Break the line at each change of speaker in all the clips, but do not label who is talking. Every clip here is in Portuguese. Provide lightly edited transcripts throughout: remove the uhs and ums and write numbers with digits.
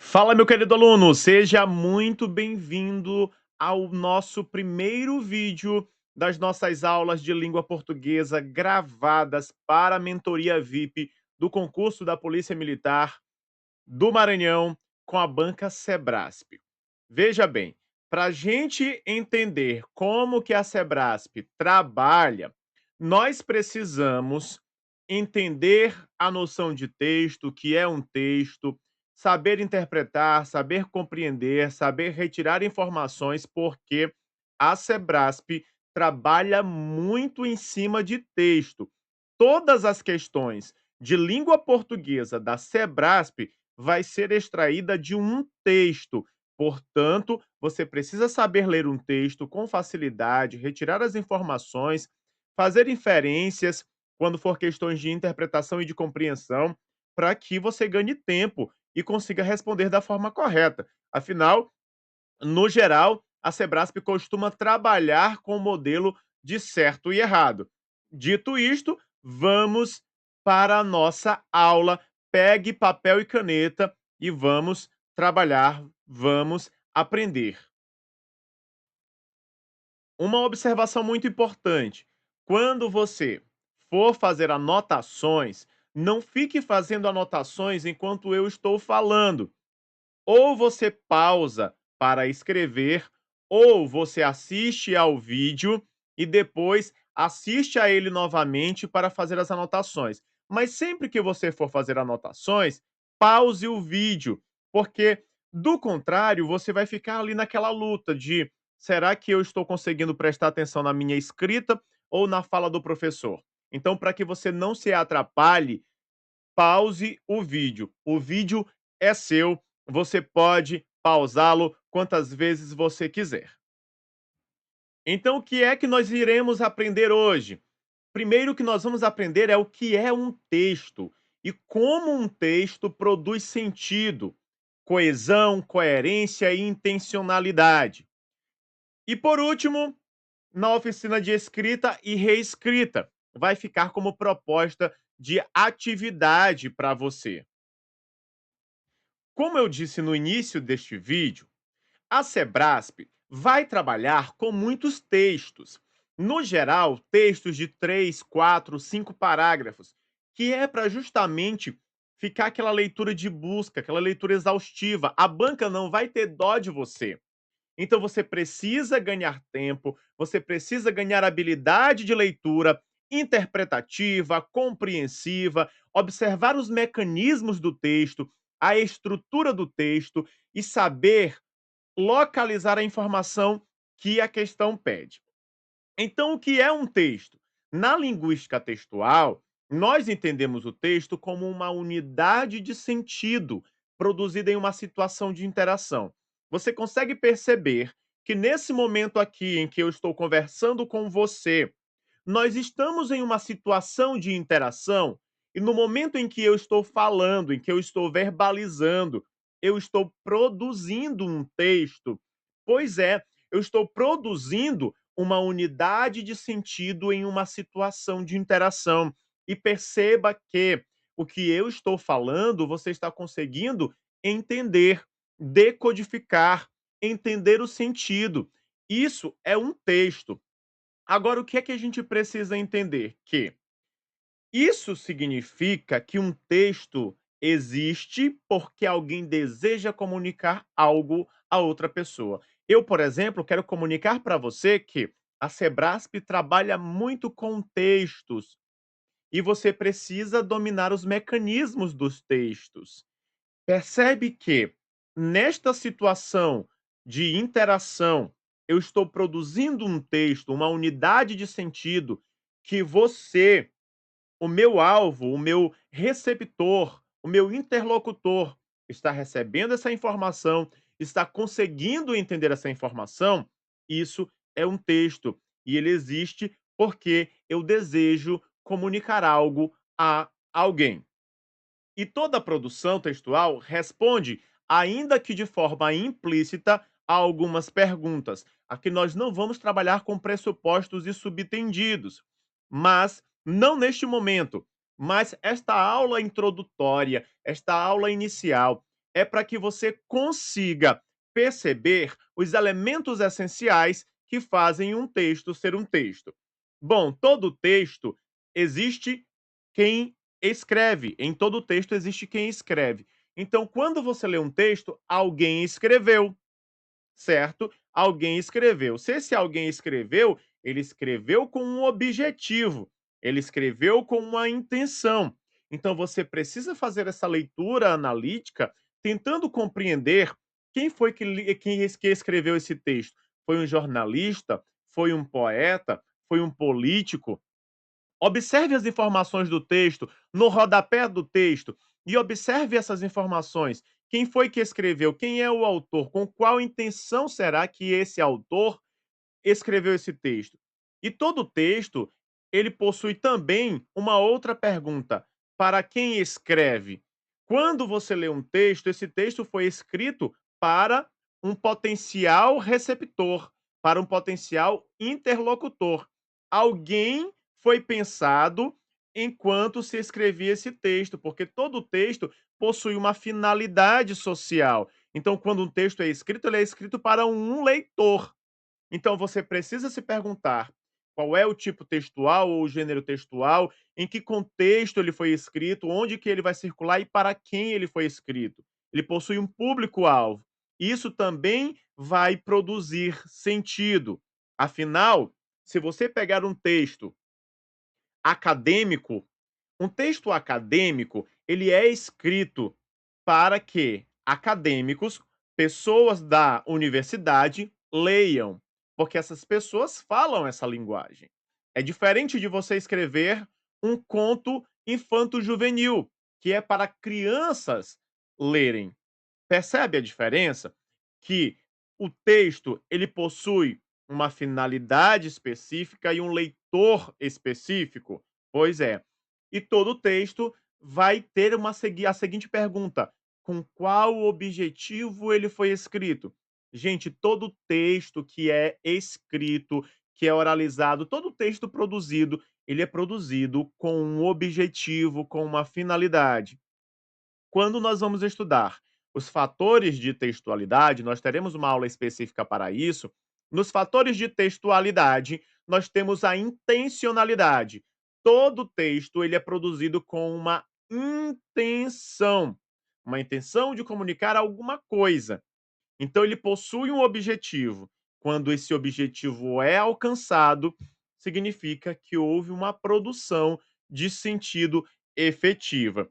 Fala, meu querido aluno, seja muito bem-vindo ao nosso primeiro vídeo das nossas aulas de língua portuguesa gravadas para a mentoria VIP do concurso da Polícia Militar do Maranhão com a banca Sebrasp. Veja bem, para a gente entender como que a Sebrasp trabalha, nós precisamos entender a noção de texto, o que é um texto, saber interpretar, saber compreender, saber retirar informações, porque a Sebrasp trabalha muito em cima de texto. Todas as questões de língua portuguesa da Sebrasp vai ser extraída de um texto. Portanto, você precisa saber ler um texto com facilidade, retirar as informações, fazer inferências quando for questões de interpretação e de compreensão, para que você ganhe tempo e consiga responder da forma correta. Afinal, no geral, a Sebrasp costuma trabalhar com o modelo de certo e errado. Dito isto, vamos para a nossa aula. Pegue papel e caneta e vamos trabalhar, vamos aprender. Uma observação muito importante: quando você for fazer anotações, não fique fazendo anotações enquanto eu estou falando. Ou você pausa para escrever, ou você assiste ao vídeo e depois assiste a ele novamente para fazer as anotações. Mas sempre que você for fazer anotações, pause o vídeo, porque do contrário, você vai ficar ali naquela luta de: será que eu estou conseguindo prestar atenção na minha escrita ou na fala do professor? Então, para que você não se atrapalhe, pause o vídeo. O vídeo é seu, você pode pausá-lo quantas vezes você quiser. Então, o que é que nós iremos aprender hoje? Primeiro que nós vamos aprender é o que é um texto e como um texto produz sentido, coesão, coerência e intencionalidade. E por último, na oficina de escrita e reescrita, vai ficar como proposta de atividade para você. Como eu disse no início deste vídeo, a Sebrasp vai trabalhar com muitos textos. No geral, textos de 3, 4, 5 parágrafos, que é para justamente ficar aquela leitura de busca, aquela leitura exaustiva. A banca não vai ter dó de você. Então você precisa ganhar tempo, você precisa ganhar habilidade de leitura interpretativa, compreensiva, observar os mecanismos do texto, a estrutura do texto e saber localizar a informação que a questão pede. Então, o que é um texto? Na linguística textual, nós entendemos o texto como uma unidade de sentido produzida em uma situação de interação. Você consegue perceber que nesse momento aqui em que eu estou conversando com você, nós estamos em uma situação de interação e no momento em que eu estou falando, em que eu estou verbalizando, eu estou produzindo um texto. Pois é, eu estou produzindo uma unidade de sentido em uma situação de interação. E perceba que o que eu estou falando, você está conseguindo entender, decodificar, entender o sentido. Isso é um texto. Agora, o que é que a gente precisa entender? Que isso significa que um texto existe porque alguém deseja comunicar algo a outra pessoa. Eu, por exemplo, quero comunicar para você que a Sebrasp trabalha muito com textos e você precisa dominar os mecanismos dos textos. Percebe que nesta situação de interação, eu estou produzindo um texto, uma unidade de sentido que você, o meu alvo, o meu receptor, o meu interlocutor está recebendo essa informação, está conseguindo entender essa informação, isso é um texto e ele existe porque eu desejo comunicar algo a alguém. E toda produção textual responde, ainda que de forma implícita, a algumas perguntas. Aqui nós não vamos trabalhar com pressupostos e subtendidos, mas não neste momento. Mas esta aula introdutória, esta aula inicial, é para que você consiga perceber os elementos essenciais que fazem um texto ser um texto. Bom, todo texto existe quem escreve, em todo texto existe quem escreve. Então, quando você lê um texto, alguém escreveu, certo? Alguém escreveu. Se esse alguém escreveu, ele escreveu com um objetivo, ele escreveu com uma intenção. Então você precisa fazer essa leitura analítica, tentando compreender quem foi que escreveu esse texto. Foi um jornalista? Foi um poeta? Foi um político? Observe as informações do texto, no rodapé do texto, e observe essas informações. Quem foi que escreveu? Quem é o autor? Com qual intenção será que esse autor escreveu esse texto? E todo texto, ele possui também uma outra pergunta: para quem escreve? Quando você lê um texto, esse texto foi escrito para um potencial receptor, para um potencial interlocutor. Alguém foi pensado enquanto se escrevia esse texto, porque todo texto possui uma finalidade social. Então, quando um texto é escrito, ele é escrito para um leitor. Então você precisa se perguntar qual é o tipo textual ou o gênero textual, em que contexto ele foi escrito, onde que ele vai circular e para quem ele foi escrito. Ele possui um público-alvo. Isso também vai produzir sentido. Afinal, se você pegar um texto acadêmico, um texto acadêmico, ele é escrito para que acadêmicos, pessoas da universidade, leiam, porque essas pessoas falam essa linguagem. É diferente de você escrever um conto infanto-juvenil, que é para crianças lerem. Percebe a diferença? Que o texto, ele possui uma finalidade específica e um leitor específico? Pois é. E todo texto vai ter a seguinte pergunta: com qual objetivo ele foi escrito? Gente, todo texto que é escrito, que é oralizado, todo texto produzido, ele é produzido com um objetivo, com uma finalidade. Quando nós vamos estudar os fatores de textualidade, nós teremos uma aula específica para isso. Nos fatores de textualidade, nós temos a intencionalidade. Todo texto ele é produzido com uma intenção de comunicar alguma coisa. Então ele possui um objetivo. Quando esse objetivo é alcançado, significa que houve uma produção de sentido efetiva.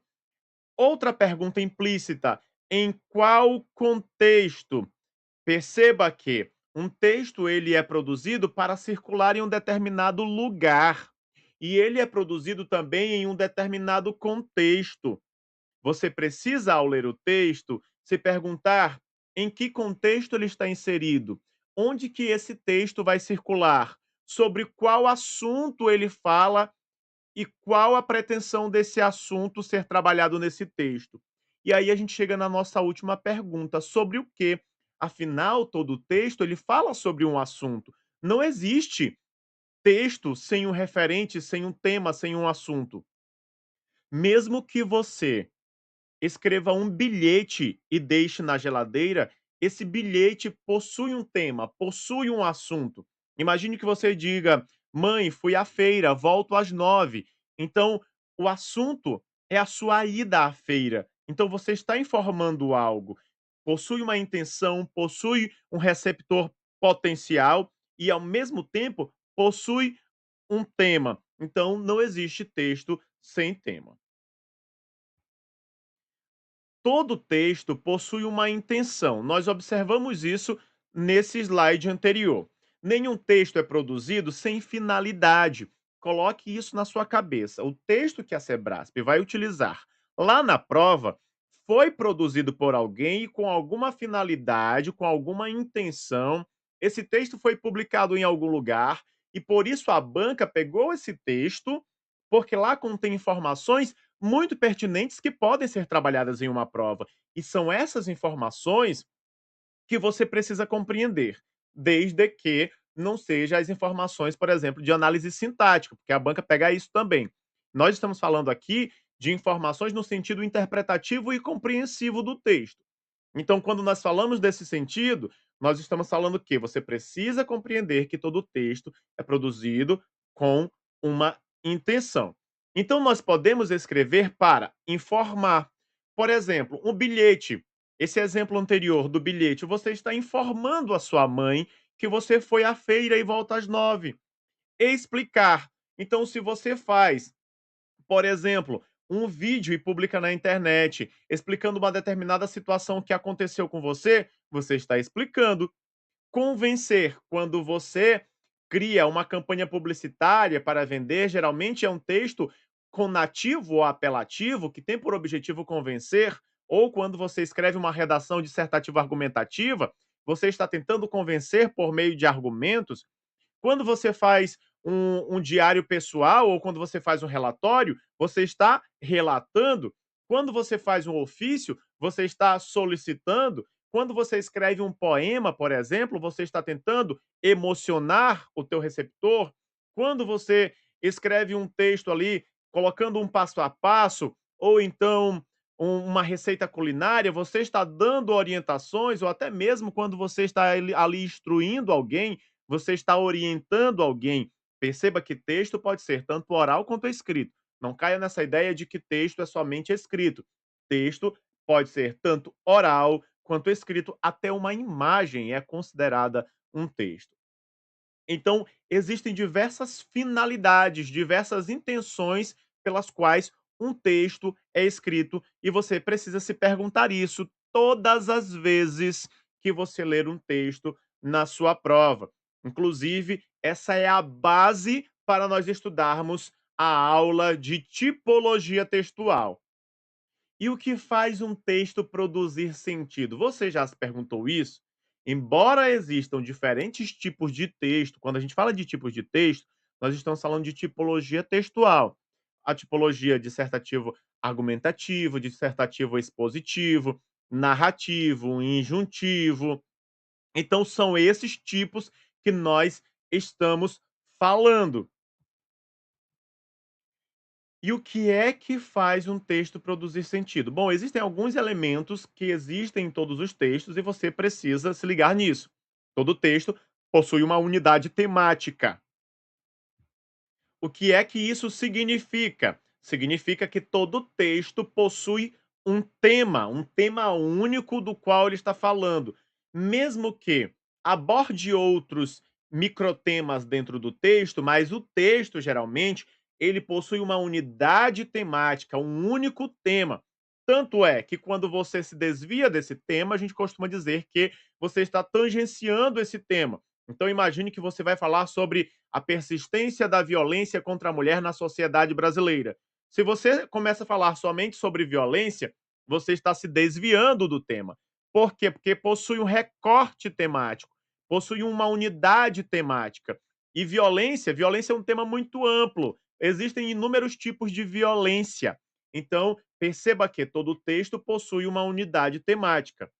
Outra pergunta implícita: em qual contexto? Perceba que um texto ele é produzido para circular em um determinado lugar, e ele é produzido também em um determinado contexto. Você precisa, ao ler o texto, se perguntar em que contexto ele está inserido, onde que esse texto vai circular, sobre qual assunto ele fala e qual a pretensão desse assunto ser trabalhado nesse texto. E aí a gente chega na nossa última pergunta, sobre o quê? Afinal, todo texto ele fala sobre um assunto. Não existe texto sem um referente, sem um tema, sem um assunto. Mesmo que você escreva um bilhete e deixe na geladeira, esse bilhete possui um tema, possui um assunto. Imagine que você diga: "Mãe, fui à feira, volto às 9h". Então, o assunto é a sua ida à feira. Então você está informando algo. Possui uma intenção, possui um receptor potencial e, ao mesmo tempo, possui um tema. Então não existe texto sem tema. Todo texto possui uma intenção. Nós observamos isso nesse slide anterior. Nenhum texto é produzido sem finalidade. Coloque isso na sua cabeça. O texto que a Sebrasp vai utilizar lá na prova foi produzido por alguém e com alguma finalidade, com alguma intenção. Esse texto foi publicado em algum lugar e por isso a banca pegou esse texto, porque lá contém informações muito pertinentes que podem ser trabalhadas em uma prova. E são essas informações que você precisa compreender, desde que não seja as informações, por exemplo, de análise sintática, porque a banca pega isso também. Nós estamos falando aqui de informações no sentido interpretativo e compreensivo do texto. Então, quando nós falamos desse sentido, nós estamos falando que você precisa compreender que todo texto é produzido com uma intenção. Então, nós podemos escrever para informar. Por exemplo, um bilhete. Esse exemplo anterior do bilhete, você está informando a sua mãe que você foi à feira e volta às 9. Explicar. Então, se você faz, por exemplo, um vídeo e publica na internet explicando uma determinada situação que aconteceu com você, você está explicando. Convencer, quando você cria uma campanha publicitária para vender, geralmente é um texto conativo ou apelativo que tem por objetivo convencer, ou quando você escreve uma redação dissertativa argumentativa, você está tentando convencer por meio de argumentos. Quando você faz um diário pessoal ou quando você faz um relatório, você está relatando. Quando você faz um ofício, você está solicitando. Quando você escreve um poema, por exemplo, você está tentando emocionar o teu receptor. Quando você escreve um texto ali, colocando um passo a passo, ou então uma receita culinária, você está dando orientações, ou até mesmo quando você está ali instruindo alguém, você está orientando alguém. Perceba que texto pode ser tanto oral quanto escrito. Não caia nessa ideia de que texto é somente escrito. Texto pode ser tanto oral quanto escrito, até uma imagem é considerada um texto. Então, existem diversas finalidades, diversas intenções pelas quais um texto é escrito, e você precisa se perguntar isso todas as vezes que você ler um texto na sua prova. Inclusive, essa é a base para nós estudarmos a aula de tipologia textual. E o que faz um texto produzir sentido? Você já se perguntou isso? Embora existam diferentes tipos de texto, quando a gente fala de tipos de texto, nós estamos falando de tipologia textual. A tipologia dissertativo argumentativo, dissertativo expositivo, narrativo, injuntivo. Então são esses tipos que nós estamos falando. E o que é que faz um texto produzir sentido? Bom, existem alguns elementos que existem em todos os textos e você precisa se ligar nisso. Todo texto possui uma unidade temática. O que é que isso significa? Significa que todo texto possui um tema único do qual ele está falando. Mesmo que aborde outros microtemas dentro do texto, mas o texto, geralmente, ele possui uma unidade temática, um único tema. Tanto é que quando você se desvia desse tema, a gente costuma dizer que você está tangenciando esse tema. Então imagine que você vai falar sobre a persistência da violência contra a mulher na sociedade brasileira. Se você começa a falar somente sobre violência, você está se desviando do tema. Por quê? Porque possui um recorte temático, possui uma unidade temática. E violência é um tema muito amplo. Existem inúmeros tipos de violência. Então, perceba que todo texto possui uma unidade temática.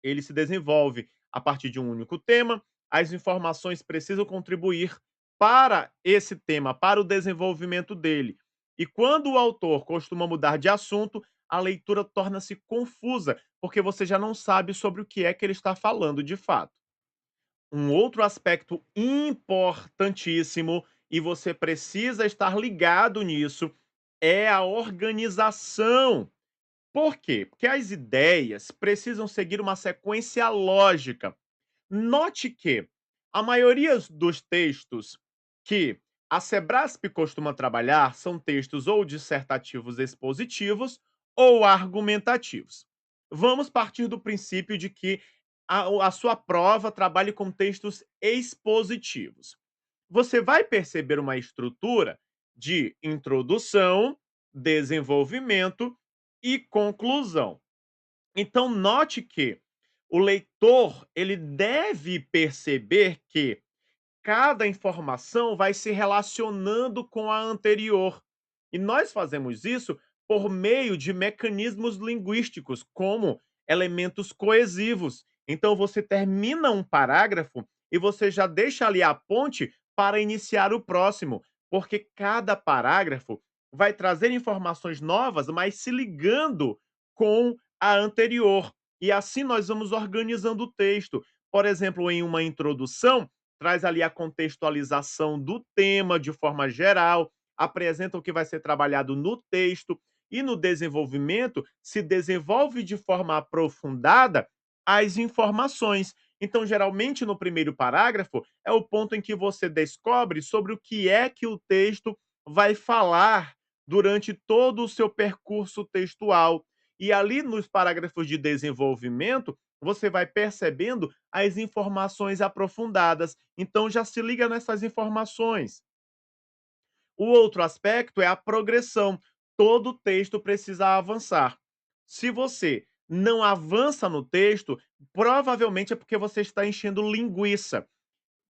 Ele se desenvolve a partir de um único tema, as informações precisam contribuir para esse tema, para o desenvolvimento dele. E quando o autor costuma mudar de assunto, a leitura torna-se confusa, porque você já não sabe sobre o que é que ele está falando de fato. Um outro aspecto importantíssimo, e você precisa estar ligado nisso, é a organização. Por quê? Porque as ideias precisam seguir uma sequência lógica. Note que a maioria dos textos que a Sebrasp costuma trabalhar são textos ou dissertativos expositivos ou argumentativos. Vamos partir do princípio de que a sua prova trabalhe com textos expositivos. Você vai perceber uma estrutura de introdução, desenvolvimento e conclusão. Então note que o leitor, ele deve perceber que cada informação vai se relacionando com a anterior. E nós fazemos isso por meio de mecanismos linguísticos, como elementos coesivos. Então você termina um parágrafo e você já deixa ali a ponte para iniciar o próximo, porque cada parágrafo vai trazer informações novas, mas se ligando com a anterior. e assim nós vamos organizando o texto. Por exemplo, em uma introdução, traz ali a contextualização do tema de forma geral, apresenta o que vai ser trabalhado no texto, e no desenvolvimento se desenvolve de forma aprofundada as informações. Então, geralmente, no primeiro parágrafo, é o ponto em que você descobre sobre o que é que o texto vai falar durante todo o seu percurso textual. E ali nos parágrafos de desenvolvimento, você vai percebendo as informações aprofundadas. Então, já se liga nessas informações. O outro aspecto é a progressão. Todo texto precisa avançar. Se você não avança no texto, provavelmente é porque você está enchendo linguiça.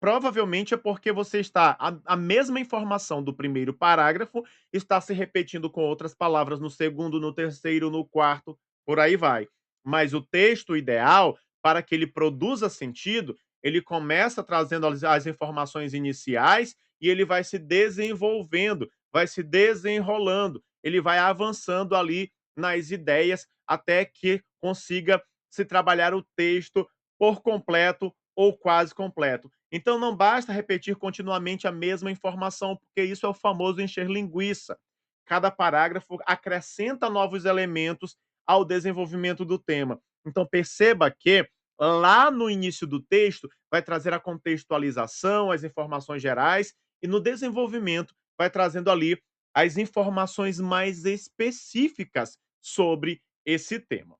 Provavelmente é porque você está a mesma informação do primeiro parágrafo está se repetindo com outras palavras no segundo, no terceiro, no quarto, por aí vai. Mas o texto ideal, para que ele produza sentido, ele começa trazendo as informações iniciais e ele vai se desenvolvendo, vai se desenrolando, ele vai avançando ali nas ideias até que consiga se trabalhar o texto por completo ou quase completo. Então não basta repetir continuamente a mesma informação, porque isso é o famoso encher linguiça. Cada parágrafo acrescenta novos elementos ao desenvolvimento do tema. Então perceba que lá no início do texto vai trazer a contextualização, as informações gerais, e no desenvolvimento vai trazendo ali as informações mais específicas sobre esse tema.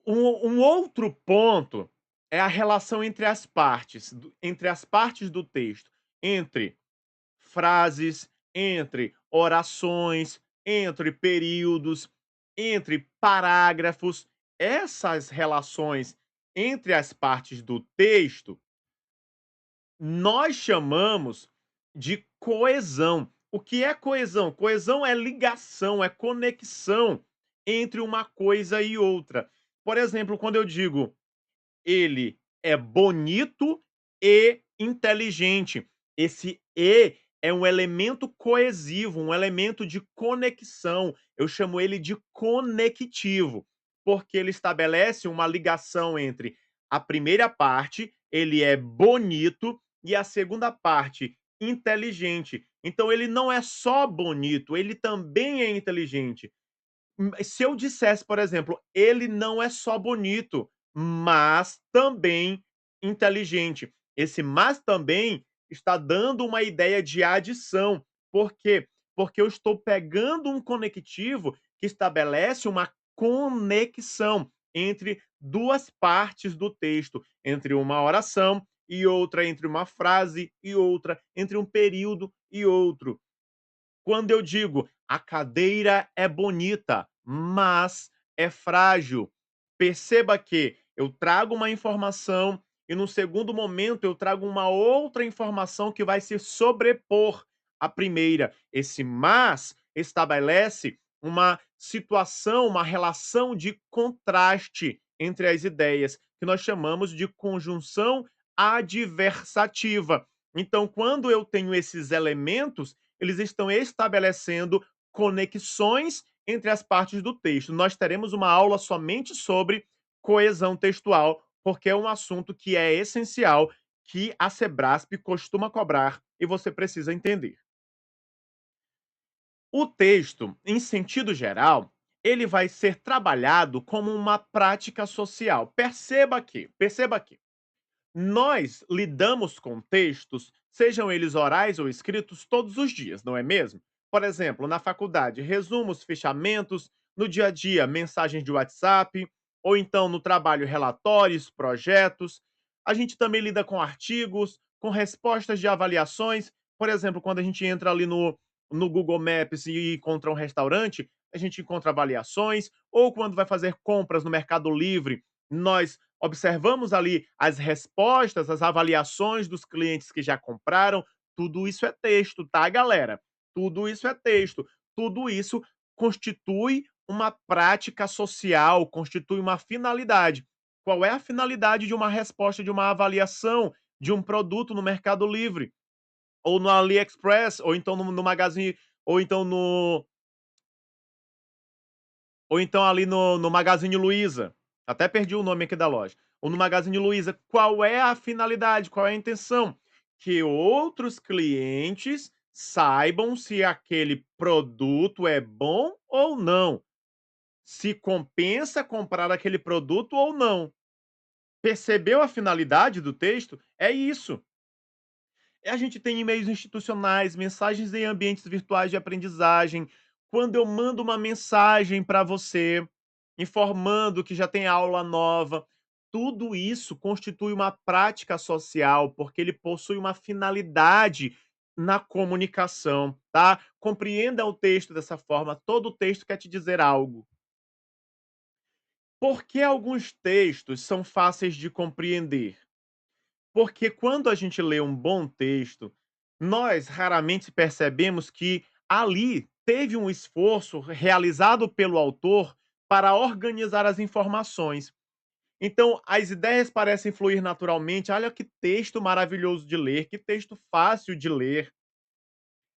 Um outro ponto é a relação entre as partes do texto, entre frases, entre orações, entre períodos, entre parágrafos. Essas relações entre as partes do texto nós chamamos de coesão. O que é coesão? Coesão é ligação, é conexão entre uma coisa e outra. Por exemplo, quando eu digo ele é bonito e inteligente. Esse "e" é um elemento coesivo, um elemento de conexão. Eu chamo ele de conectivo, porque ele estabelece uma ligação entre a primeira parte, ele é bonito, e a segunda parte, inteligente. Então ele não é só bonito, ele também é inteligente. Se eu dissesse, por exemplo, ele não é só bonito, mas também inteligente. Esse "mas também" está dando uma ideia de adição. Por quê? Porque eu estou pegando um conectivo que estabelece uma conexão entre 2 partes do texto, entre uma oração e outra, entre uma frase e outra, entre um período e outro. Quando eu digo: "A cadeira é bonita, mas é frágil", perceba que eu trago uma informação e, no segundo momento, eu trago uma outra informação que vai se sobrepor à primeira. Esse "mas" estabelece uma situação, uma relação de contraste entre as ideias, que nós chamamos de conjunção adversativa. Então, quando eu tenho esses elementos, eles estão estabelecendo conexões entre as partes do texto. Nós teremos uma aula somente sobre coesão textual, porque é um assunto que é essencial, que a Sebrasp costuma cobrar e você precisa entender. O texto, em sentido geral, ele vai ser trabalhado como uma prática social. Perceba que nós lidamos com textos, sejam eles orais ou escritos, todos os dias, não é mesmo? Por exemplo, na faculdade, resumos, fichamentos, no dia a dia, mensagens de WhatsApp, ou então no trabalho, relatórios, projetos. A gente também lida com artigos, com respostas de avaliações. Por exemplo, quando a gente entra ali no Google Maps e encontra um restaurante, a gente encontra avaliações, ou quando vai fazer compras no Mercado Livre, nós observamos ali as respostas, as avaliações dos clientes que já compraram. Tudo isso é texto, tá, galera? Tudo isso é texto. Tudo isso constitui uma prática social, constitui uma finalidade. Qual é a finalidade de uma resposta, de uma avaliação de um produto no Mercado Livre, ou no AliExpress, ou então no Magazine, ou então ou então ali no Magazine Luiza, até perdi o nome aqui da loja, ou no Magazine Luiza, qual é a finalidade, qual é a intenção? Que outros clientes saibam se aquele produto é bom ou não, se compensa comprar aquele produto ou não. Percebeu a finalidade do texto? É isso. A gente tem e-mails institucionais, mensagens em ambientes virtuais de aprendizagem. Quando eu mando uma mensagem para você, informando que já tem aula nova, tudo isso constitui uma prática social, porque ele possui uma finalidade na comunicação, tá? Compreenda o texto dessa forma, todo texto quer te dizer algo. Por que alguns textos são fáceis de compreender? Porque quando a gente lê um bom texto, nós raramente percebemos que ali teve um esforço realizado pelo autor para organizar as informações. Então, as ideias parecem fluir naturalmente. Olha que texto maravilhoso de ler, que texto fácil de ler.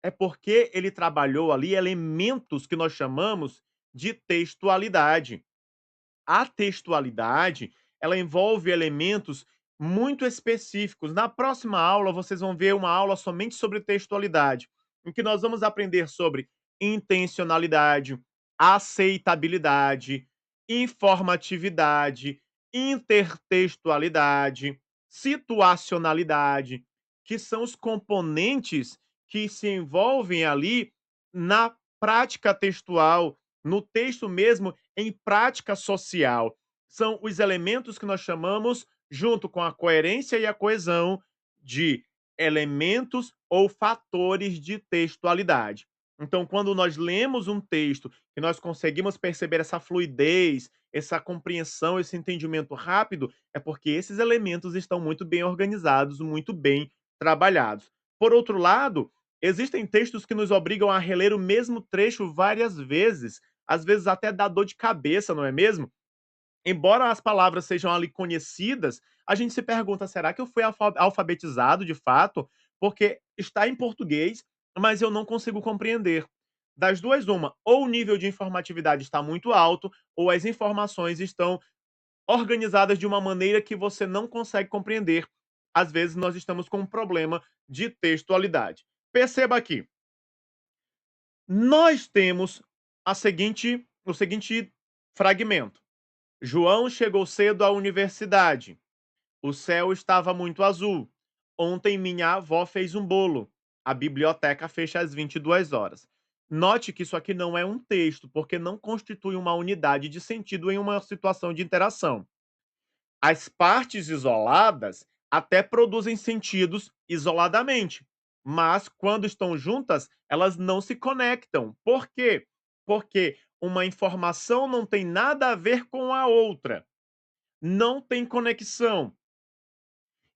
É porque ele trabalhou ali elementos que nós chamamos de textualidade. A textualidade, ela envolve elementos muito específicos. Na próxima aula, vocês vão ver uma aula somente sobre textualidade, em que nós vamos aprender sobre intencionalidade, aceitabilidade, informatividade, intertextualidade, situacionalidade, que são os componentes que se envolvem ali na prática textual, no texto mesmo, em prática social. São os elementos que nós chamamos, junto com a coerência e a coesão, de elementos ou fatores de textualidade. Então, quando nós lemos um texto e nós conseguimos perceber essa fluidez, essa compreensão, esse entendimento rápido, é porque esses elementos estão muito bem organizados, muito bem trabalhados. Por outro lado, existem textos que nos obrigam a reler o mesmo trecho várias vezes, às vezes até dá dor de cabeça, não é mesmo? Embora as palavras sejam ali conhecidas, a gente se pergunta: "Será que eu fui alfabetizado de fato?", porque está em português, mas eu não consigo compreender. Das 2 uma, ou o nível de informatividade está muito alto, ou as informações estão organizadas de uma maneira que você não consegue compreender. Às vezes nós estamos com um problema de textualidade. Perceba aqui, nós temos o seguinte fragmento: João chegou cedo à universidade. O céu estava muito azul. Ontem minha avó fez um bolo. A biblioteca fecha às 22 horas. Note que isso aqui não é um texto, porque não constitui uma unidade de sentido em uma situação de interação. As partes isoladas até produzem sentidos isoladamente, mas quando estão juntas, elas não se conectam. Por quê? Porque uma informação não tem nada a ver com a outra, não tem conexão.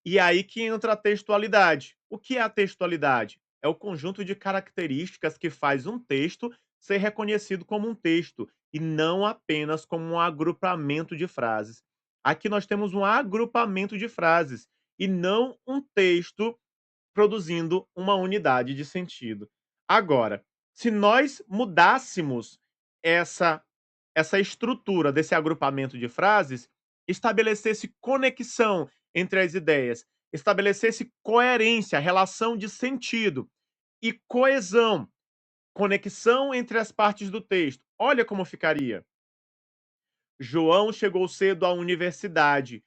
E aí que entra a textualidade. O que é a textualidade? É o conjunto de características que faz um texto ser reconhecido como um texto e não apenas como um agrupamento de frases. Aqui nós temos um agrupamento de frases e não um texto produzindo uma unidade de sentido. Agora, se nós mudássemos essa essa estrutura desse agrupamento de frases, estabelecesse conexão entre as ideias, estabelecesse coerência, relação de sentido e coesão, conexão entre as partes do texto. Olha como ficaria. João chegou cedo à universidade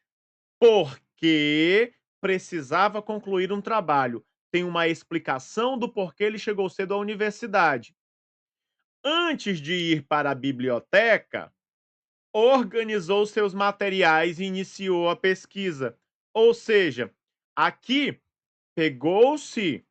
porque precisava concluir um trabalho. Tem uma explicação do porquê ele chegou cedo à universidade. Antes de ir para a biblioteca, organizou seus materiais e iniciou a pesquisa. Ou seja, aqui pegou-se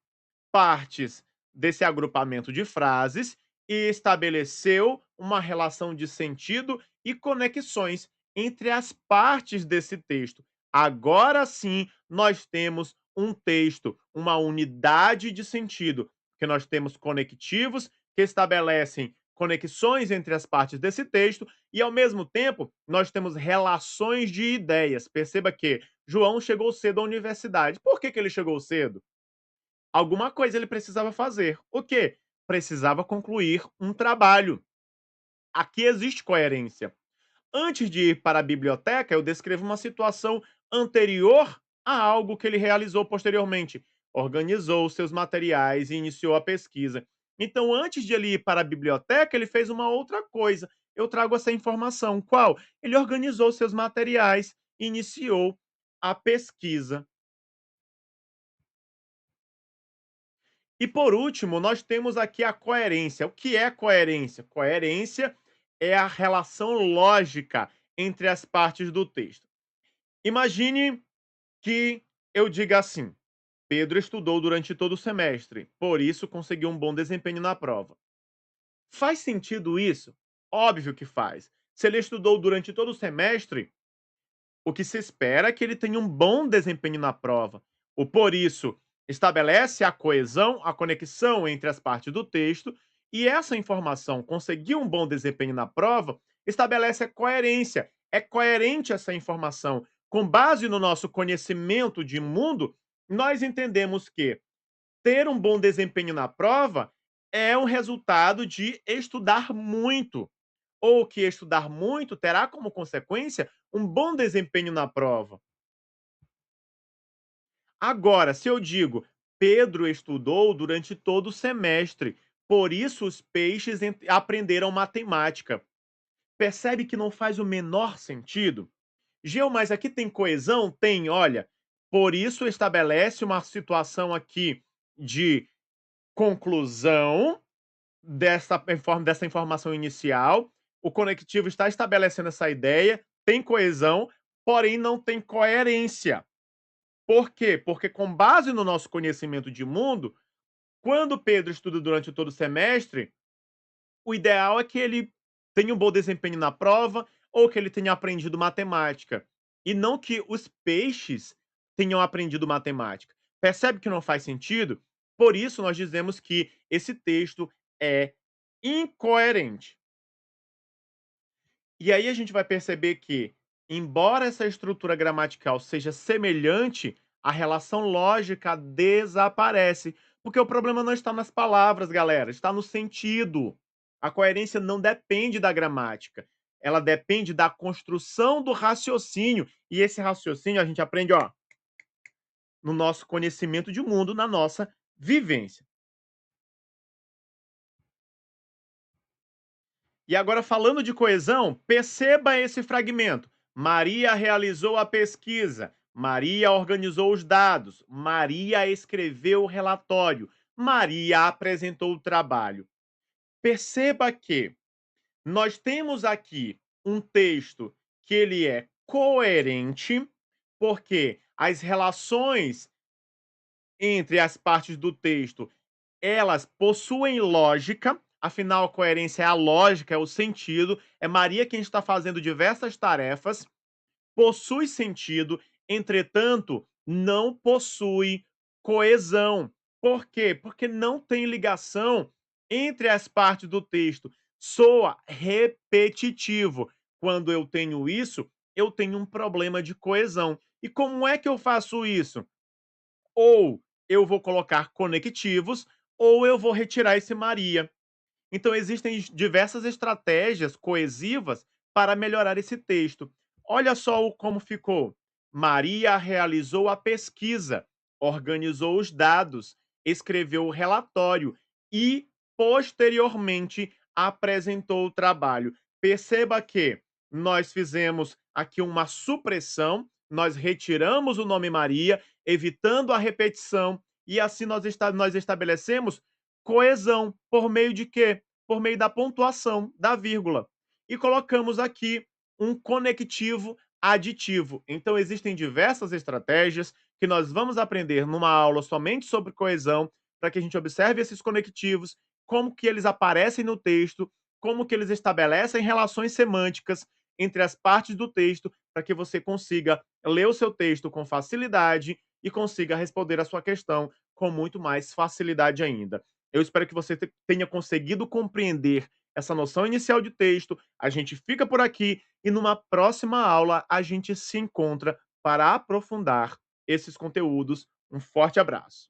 partes desse agrupamento de frases e estabeleceu uma relação de sentido e conexões entre as partes desse texto. Agora sim, nós temos um texto, uma unidade de sentido, que nós temos conectivos que estabelecem conexões entre as partes desse texto e, ao mesmo tempo, nós temos relações de ideias. Perceba que João chegou cedo à universidade. Por que ele chegou cedo? Alguma coisa ele precisava fazer. O quê? Precisava concluir um trabalho. Aqui existe coerência. Antes de ir para a biblioteca, eu descrevo uma situação anterior a algo que ele realizou posteriormente. Organizou seus materiais e iniciou a pesquisa. Então, antes de ele ir para a biblioteca, ele fez uma outra coisa. Eu trago essa informação. Qual? Ele organizou seus materiais e iniciou a pesquisa. E por último, nós temos aqui a coerência. O que é coerência? Coerência é a relação lógica entre as partes do texto. Imagine que eu diga assim: Pedro estudou durante todo o semestre, por isso conseguiu um bom desempenho na prova. Faz sentido isso? Óbvio que faz. Se ele estudou durante todo o semestre, o que se espera é que ele tenha um bom desempenho na prova. O por isso estabelece a coesão, a conexão entre as partes do texto, e essa informação conseguir um bom desempenho na prova estabelece a coerência. É coerente essa informação. Com base no nosso conhecimento de mundo, nós entendemos que ter um bom desempenho na prova é um resultado de estudar muito, ou que estudar muito terá como consequência um bom desempenho na prova. Agora, se eu digo: Pedro estudou durante todo o semestre, por isso os peixes aprenderam matemática. Percebe que não faz o menor sentido? Geu, mas aqui tem coesão? Tem, olha. Por isso estabelece uma situação aqui de conclusão dessa informação inicial. O conectivo está estabelecendo essa ideia, tem coesão, porém não tem coerência. Por quê? Porque com base no nosso conhecimento de mundo, quando Pedro estuda durante todo o semestre, o ideal é que ele tenha um bom desempenho na prova ou que ele tenha aprendido matemática, e não que os peixes tenham aprendido matemática. Percebe que não faz sentido? Por isso nós dizemos que esse texto é incoerente. E aí a gente vai perceber que, embora essa estrutura gramatical seja semelhante, a relação lógica desaparece, porque o problema não está nas palavras, galera, está no sentido. A coerência não depende da gramática, ela depende da construção do raciocínio, e esse raciocínio a gente aprende, ó, no nosso conhecimento de mundo, na nossa vivência. E agora, falando de coesão, perceba esse fragmento. Maria realizou a pesquisa. Maria organizou os dados. Maria escreveu o relatório. Maria apresentou o trabalho. Perceba que nós temos aqui um texto que ele é coerente, porque as relações entre as partes do texto, elas possuem lógica, afinal a coerência é a lógica, é o sentido, é Maria quem está fazendo diversas tarefas, possui sentido, entretanto, não possui coesão. Por quê? Porque não tem ligação entre as partes do texto. Soa repetitivo. Quando eu tenho isso, eu tenho um problema de coesão. E como é que eu faço isso? Ou eu vou colocar conectivos, ou eu vou retirar esse Maria. Então existem diversas estratégias coesivas para melhorar esse texto. Olha só como ficou. Maria realizou a pesquisa, organizou os dados, escreveu o relatório e, posteriormente, apresentou o trabalho. Perceba que nós fizemos aqui uma supressão, nós retiramos o nome Maria, evitando a repetição, e assim nós estabelecemos coesão. Por meio de quê? Por meio da pontuação, da vírgula. E colocamos aqui um conectivo aditivo. Então, existem diversas estratégias que nós vamos aprender numa aula somente sobre coesão, para que a gente observe esses conectivos, como que eles aparecem no texto, como que eles estabelecem relações semânticas entre as partes do texto, para que você consiga ler o seu texto com facilidade e consiga responder a sua questão com muito mais facilidade ainda. Eu espero que você tenha conseguido compreender essa noção inicial de texto. A gente fica por aqui e numa próxima aula a gente se encontra para aprofundar esses conteúdos. Um forte abraço.